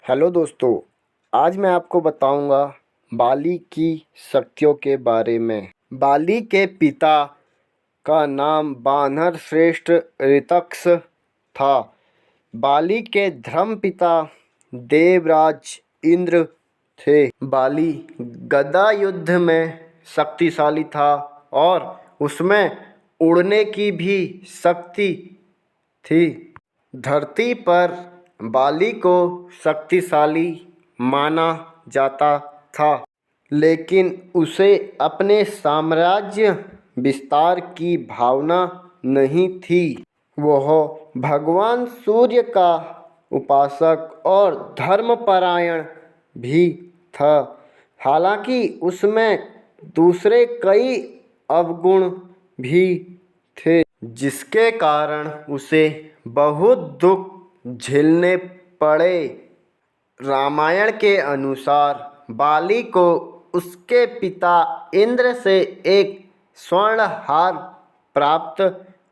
Hello दोस्तों, आज मैं आपको बताऊंगा बाली की शक्तियों के बारे में। बाली के पिता का नाम वानर श्रेष्ठ ऋतक्ष था। बाली के धर्मपिता देवराज इंद्र थे। बाली गदा युद्ध में शक्तिशाली था और उसमें उड़ने की भी शक्ति थी। धरती पर बाली को शक्तिशाली माना जाता था, लेकिन उसे अपने साम्राज्य विस्तार की भावना नहीं थी। वह भगवान सूर्य का उपासक और धर्मपरायण भी था। हालांकि उसमें दूसरे कई अवगुण भी थे, जिसके कारण उसे बहुत दुख झेलने पड़े। रामायण के अनुसार बाली को उसके पिता इंद्र से एक स्वर्ण हार प्राप्त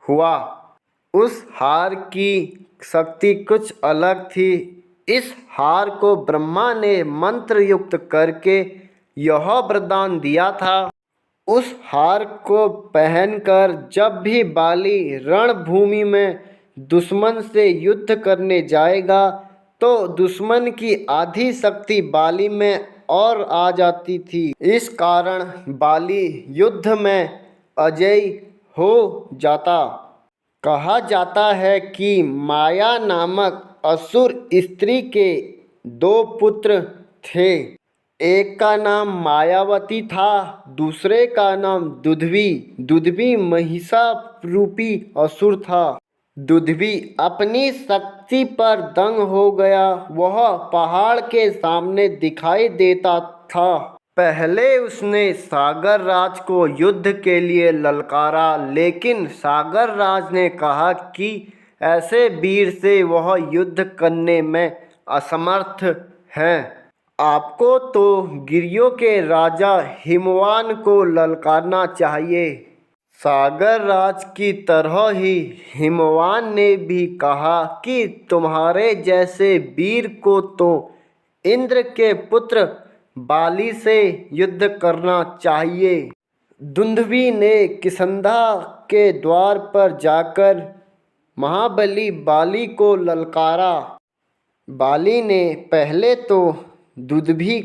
हुआ। उस हार की शक्ति कुछ अलग थी। इस हार को ब्रह्मा ने मंत्र युक्त करके यह वरदान दिया था। उस हार को पहनकर जब भी बाली रणभूमि में दुश्मन से युद्ध करने जाएगा तो दुश्मन की आधी शक्ति बाली में और आ जाती थी। इस कारण बाली युद्ध में अजेय हो जाता। कहा जाता है कि माया नामक असुर स्त्री के दो पुत्र थे। एक का नाम मायावती था, दूसरे का नाम दुध्वी। दुध्वी महिषा रूपी असुर था। दुध्वी अपनी शक्ति पर दंग हो गया। वह पहाड़ के सामने दिखाई देता था। पहले उसने सागर राज को युद्ध के लिए ललकारा, लेकिन सागर राज ने कहा कि ऐसे वीर से वह युद्ध करने में असमर्थ हैं। आपको तो गिरियों के राजा हिमवान को ललकारना चाहिए। सागर राज की तरह ही हिमवान ने भी कहा कि तुम्हारे जैसे वीर को तो इंद्र के पुत्र बाली से युद्ध करना चाहिए। दुंदुभी ने किष्किंधा के द्वार पर जाकर महाबली बाली को ललकारा। बाली ने पहले तो दुंदुभी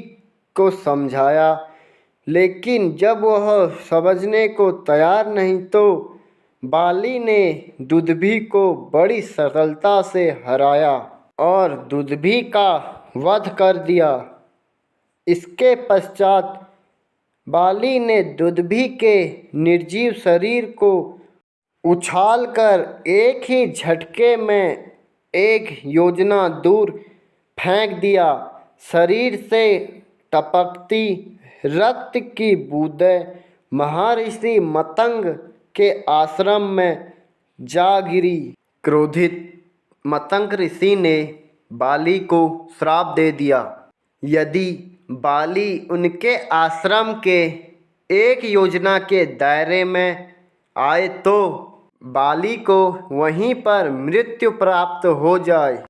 को समझाया, लेकिन जब वह समझने को तैयार नहीं तो बाली ने दुंदुभी को बड़ी सरलता से हराया और दुंदुभी का वध कर दिया। इसके पश्चात बाली ने दुंदुभी के निर्जीव शरीर को उछालकर एक ही झटके में एक योजना दूर फेंक दिया। शरीर से टपकती रक्त की बूंदें महर्षि मतंग के आश्रम में जा गिरी। क्रोधित मतंग ऋषि ने बाली को श्राप दे दिया। यदि बाली उनके आश्रम के एक योजना के दायरे में आए तो बाली को वहीं पर मृत्यु प्राप्त हो जाए।